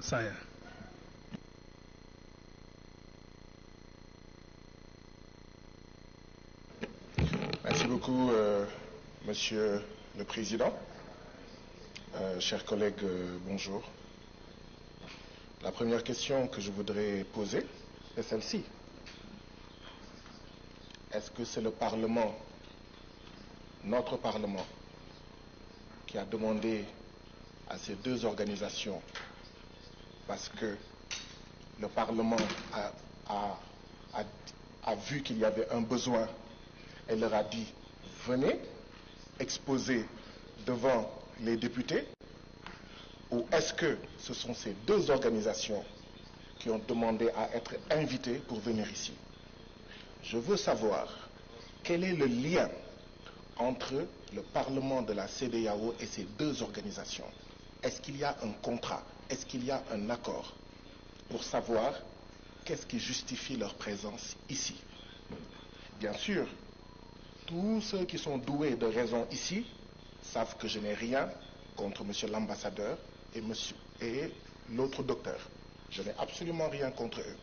Saya. Merci beaucoup, Monsieur le Président. Chers collègues, bonjour. La première question que je voudrais poser est celle-ci. Est-ce que c'est le Parlement, notre Parlement, qui a demandé à ces deux organisations, parce que le Parlement a vu qu'il y avait un besoin et leur a dit « venez exposer devant les députés » ou est-ce que ce sont ces deux organisations qui ont demandé à être invitées pour venir ici? Je veux savoir quel est le lien entre le Parlement de la CEDEAO et ces deux organisations. Est-ce qu'il y a un contrat? Est-ce qu'il y a un accord pour savoir qu'est-ce qui justifie leur présence ici? Bien sûr, tous ceux qui sont doués de raison ici savent que je n'ai rien contre monsieur l'ambassadeur et l'autre docteur. Je n'ai absolument rien contre eux.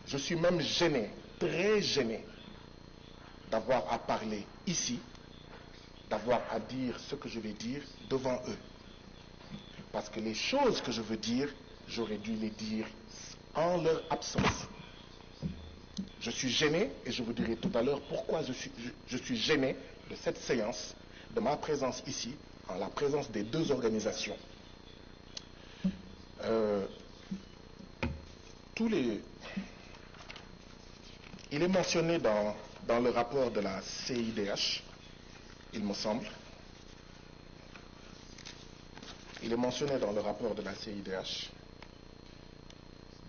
Je suis même gêné, très gêné, d'avoir à parler ici, d'avoir à dire ce que je vais dire devant eux. Parce que les choses que je veux dire, j'aurais dû les dire en leur absence. Je suis gêné et je vous dirai tout à l'heure pourquoi je suis gêné de cette séance, de ma présence ici, en la présence des deux organisations. Il est mentionné dans le rapport de la CIDH, il me semble. Il est mentionné dans le rapport de la CIDH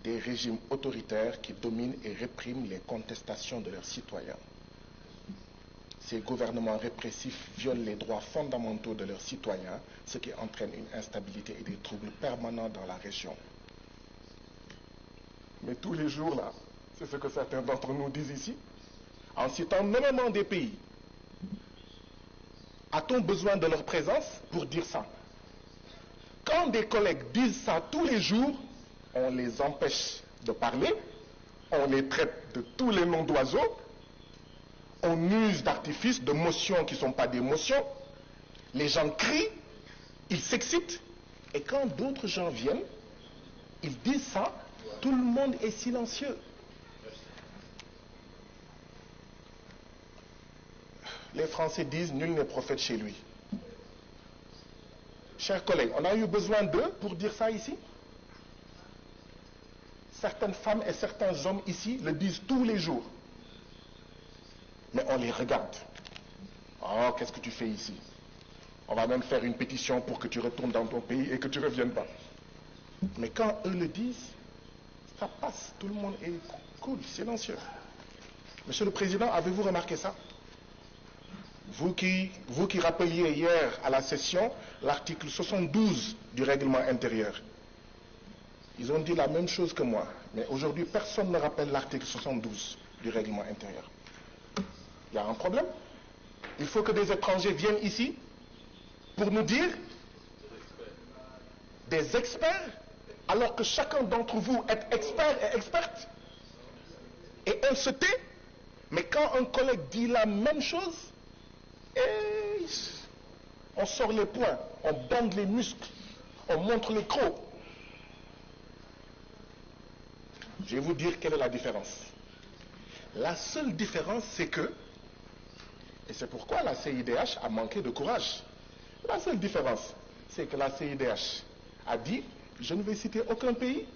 des régimes autoritaires qui dominent et répriment les contestations de leurs citoyens. Ces gouvernements répressifs violent les droits fondamentaux de leurs citoyens, ce qui entraîne une instabilité et des troubles permanents dans la région. Mais tous les jours, là, c'est ce que certains d'entre nous disent ici, en citant nommément des pays. A-t-on besoin de leur présence pour dire ça? Quand des collègues disent ça tous les jours, on les empêche de parler, on les traite de tous les noms d'oiseaux, on use d'artifices, de motions qui ne sont pas des motions, les gens crient, ils s'excitent, et quand d'autres gens viennent, ils disent ça, tout le monde est silencieux. Les Français disent « nul n'est prophète chez lui ». Chers collègues, on a eu besoin d'eux pour dire ça ici? Certaines femmes et certains hommes ici le disent tous les jours. Mais on les regarde. Oh, qu'est-ce que tu fais ici? On va même faire une pétition pour que tu retournes dans ton pays et que tu ne reviennes pas. Mais quand eux le disent, ça passe. Tout le monde est cool, silencieux. Monsieur le Président, avez-vous remarqué ça? Vous qui rappeliez hier à la session l'article 72 du règlement intérieur. Ils ont dit la même chose que moi. Mais aujourd'hui, personne ne rappelle l'article 72 du règlement intérieur. Il y a un problème. Il faut que des étrangers viennent ici pour nous dire des experts, alors que chacun d'entre vous est expert et experte. Et on se tait. Mais quand un collègue dit la même chose, on sort les poings, on bande les muscles, on montre les crocs. Je vais vous dire quelle est la différence. La seule différence, c'est que, et c'est pourquoi la CIDH a manqué de courage, la seule différence, c'est que la CIDH a dit, je ne vais citer aucun pays.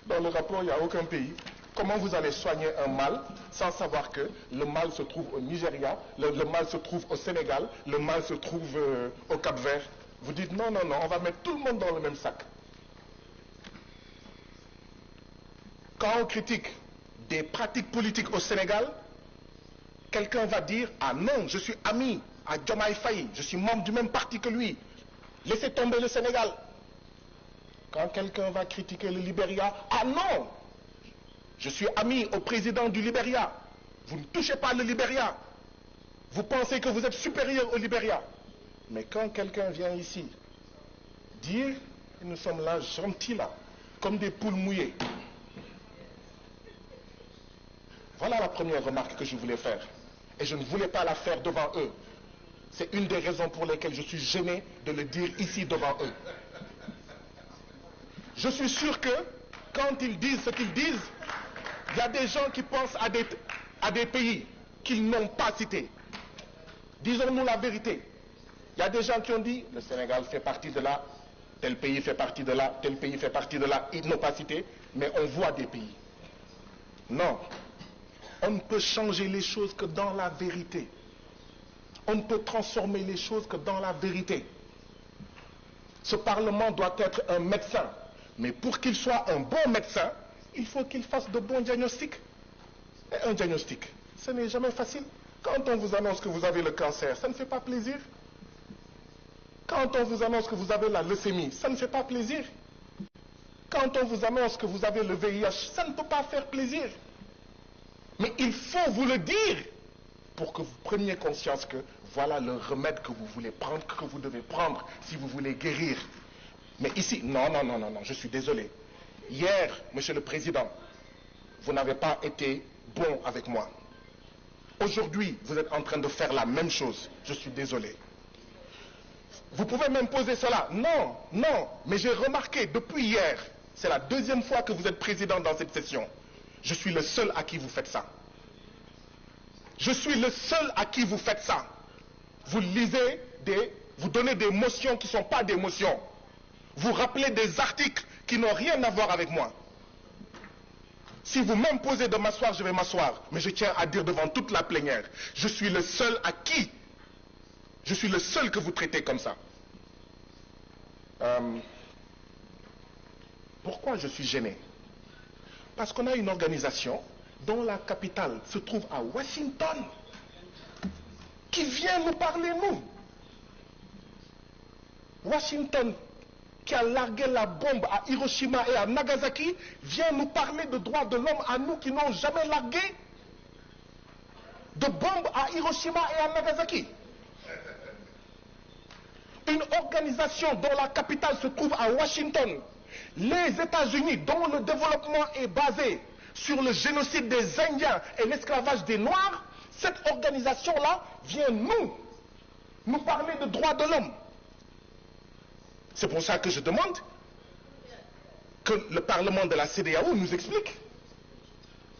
Dans le rapport, il n'y a aucun pays. Comment vous allez soigner un mal sans savoir que le mal se trouve au Nigeria, le mal se trouve au Sénégal, le mal se trouve au Cap-Vert? Vous dites non, non, non, on va mettre tout le monde dans le même sac. Quand on critique des pratiques politiques au Sénégal, quelqu'un va dire « Ah non, je suis ami à Diomaye Faye, je suis membre du même parti que lui. Laissez tomber le Sénégal. » Quand quelqu'un va critiquer le Libéria, « Ah non, je suis ami au président du Libéria. Vous ne touchez pas le Libéria. Vous pensez que vous êtes supérieur au Libéria. » Mais quand quelqu'un vient ici dire que nous sommes là, gentils là, comme des poules mouillées. Voilà la première remarque que je voulais faire. Et je ne voulais pas la faire devant eux. C'est une des raisons pour lesquelles je suis gêné de le dire ici devant eux. Je suis sûr que quand ils disent ce qu'ils disent, il y a des gens qui pensent à des pays qu'ils n'ont pas cités. Disons-nous la vérité. Il y a des gens qui ont dit le Sénégal fait partie de là, tel pays fait partie de là, tel pays fait partie de là. Ils n'ont pas cité, mais on voit des pays. Non. On ne peut changer les choses que dans la vérité. On ne peut transformer les choses que dans la vérité. Ce Parlement doit être un médecin. Mais pour qu'il soit un bon médecin, il faut qu'il fasse de bons diagnostics. Et un diagnostic, ce n'est jamais facile. Quand on vous annonce que vous avez le cancer, ça ne fait pas plaisir. Quand on vous annonce que vous avez la leucémie, ça ne fait pas plaisir. Quand on vous annonce que vous avez le VIH, ça ne peut pas faire plaisir. Mais il faut vous le dire pour que vous preniez conscience que voilà le remède que vous voulez prendre, que vous devez prendre si vous voulez guérir. Mais ici, non, je suis désolé. Hier, Monsieur le Président, vous n'avez pas été bon avec moi. Aujourd'hui, vous êtes en train de faire la même chose. Je suis désolé. Vous pouvez m'imposer cela. Non, mais j'ai remarqué depuis hier, c'est la deuxième fois que vous êtes président dans cette session. Je suis le seul à qui vous faites ça. Je suis le seul à qui vous faites ça. Vous lisez vous donnez des motions qui ne sont pas des motions. Vous rappelez des articles qui n'ont rien à voir avec moi. Si vous m'imposez de m'asseoir, je vais m'asseoir. Mais je tiens à dire devant toute la plénière, je suis le seul à qui? Je suis le seul que vous traitez comme ça. Pourquoi je suis gêné? Parce qu'on a une organisation dont la capitale se trouve à Washington, qui vient nous parler, nous. Washington, qui a largué la bombe à Hiroshima et à Nagasaki, vient nous parler de droits de l'homme à nous qui n'ont jamais largué de bombes à Hiroshima et à Nagasaki. Une organisation dont la capitale se trouve à Washington, les États-Unis, dont le développement est basé sur le génocide des Indiens et l'esclavage des Noirs, cette organisation-là vient nous parler de droits de l'homme. C'est pour ça que je demande que le Parlement de la CEDEAO nous explique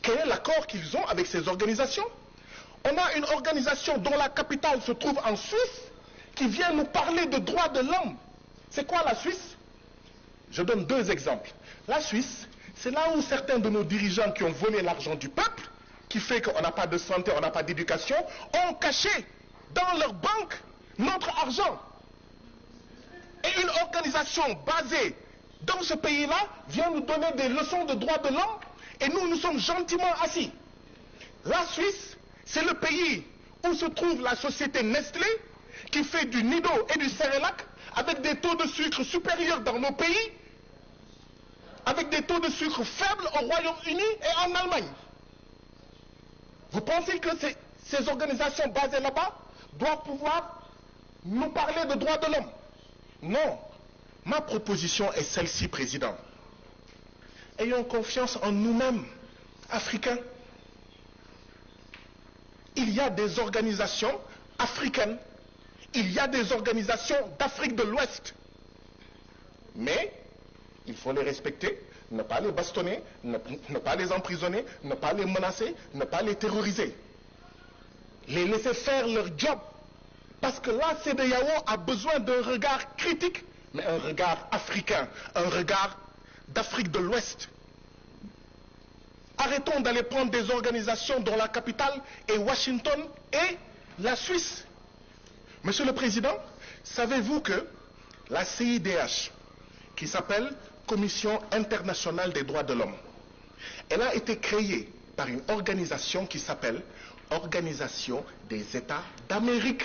quel est l'accord qu'ils ont avec ces organisations. On a une organisation dont la capitale se trouve en Suisse qui vient nous parler de droits de l'homme. C'est quoi la Suisse? Je donne deux exemples. La Suisse, c'est là où certains de nos dirigeants qui ont volé l'argent du peuple, qui fait qu'on n'a pas de santé, on n'a pas d'éducation, ont caché dans leur banque notre argent. Et une organisation basée dans ce pays-là vient nous donner des leçons de droits de l'homme et nous sommes gentiment assis. La Suisse, c'est le pays où se trouve la société Nestlé qui fait du Nido et du Cerelac avec des taux de sucre supérieurs dans nos pays, avec des taux de sucre faibles au Royaume-Uni et en Allemagne. Vous pensez que ces organisations basées là-bas doivent pouvoir nous parler de droits de l'homme? Non. Ma proposition est celle-ci, Président. Ayons confiance en nous-mêmes, Africains. Il y a des organisations africaines. Il y a des organisations d'Afrique de l'Ouest. Mais il faut les respecter, ne pas les bastonner, ne pas les emprisonner, ne pas les menacer, ne pas les terroriser. Les laisser faire leur job. Parce que la CEDEAO a besoin d'un regard critique, mais un regard africain, un regard d'Afrique de l'Ouest. Arrêtons d'aller prendre des organisations dont la capitale est Washington et la Suisse. Monsieur le Président, savez-vous que la CIDH, qui s'appelle Commission internationale des droits de l'homme, elle a été créée par une organisation qui s'appelle Organisation des États d'Amérique.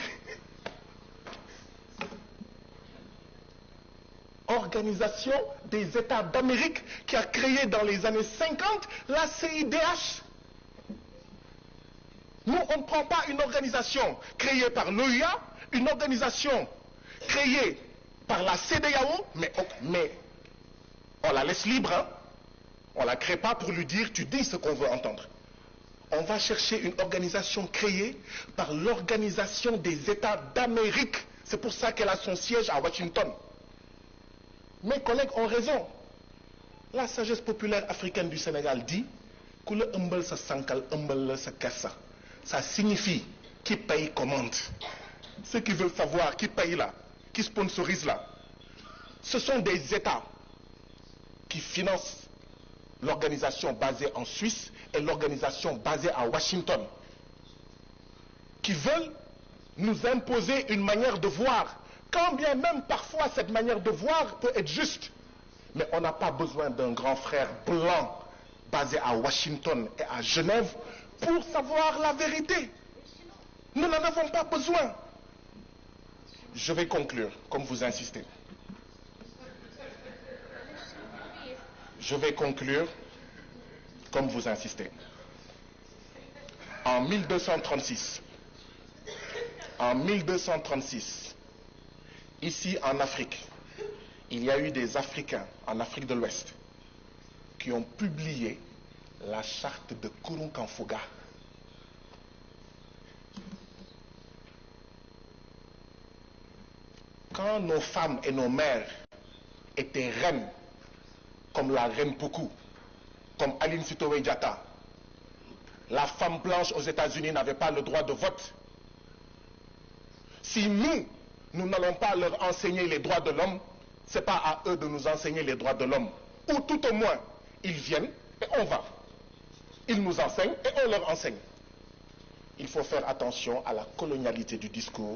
Organisation des États d'Amérique qui a créé dans les années 50 la CIDH. Nous, on ne prend pas une organisation créée par l'OUA, une organisation créée par la CEDEAO, mais on la laisse libre, hein? On ne la crée pas pour lui dire, tu dis ce qu'on veut entendre. On va chercher une organisation créée par l'Organisation des États d'Amérique. C'est pour ça qu'elle a son siège à Washington. Mes collègues ont raison. La sagesse populaire africaine du Sénégal dit que le umbel sa sankal, umbel sa kassa. Ça signifie qui paye commande. Ceux qui veulent savoir qui paye là, qui sponsorise là, ce sont des États qui financent l'organisation basée en Suisse et l'organisation basée à Washington, qui veulent nous imposer une manière de voir, quand bien même parfois cette manière de voir peut être juste. Mais on n'a pas besoin d'un grand frère blanc basé à Washington et à Genève pour savoir la vérité. Nous n'en avons pas besoin. Je vais conclure, comme vous insistez. Je vais conclure, comme vous insistez. En 1236, ici en Afrique, il y a eu des Africains en Afrique de l'Ouest qui ont publié la charte de Kurunkanfuga. Quand nos femmes et nos mères étaient reines, comme la reine Poukou, comme Aline Sitoé Diatta, la femme blanche aux États-Unis n'avait pas le droit de vote. Si nous n'allons pas leur enseigner les droits de l'homme, ce n'est pas à eux de nous enseigner les droits de l'homme. Ou tout au moins, ils viennent et on va. Ils nous enseignent et on leur enseigne. Il faut faire attention à la colonialité du discours.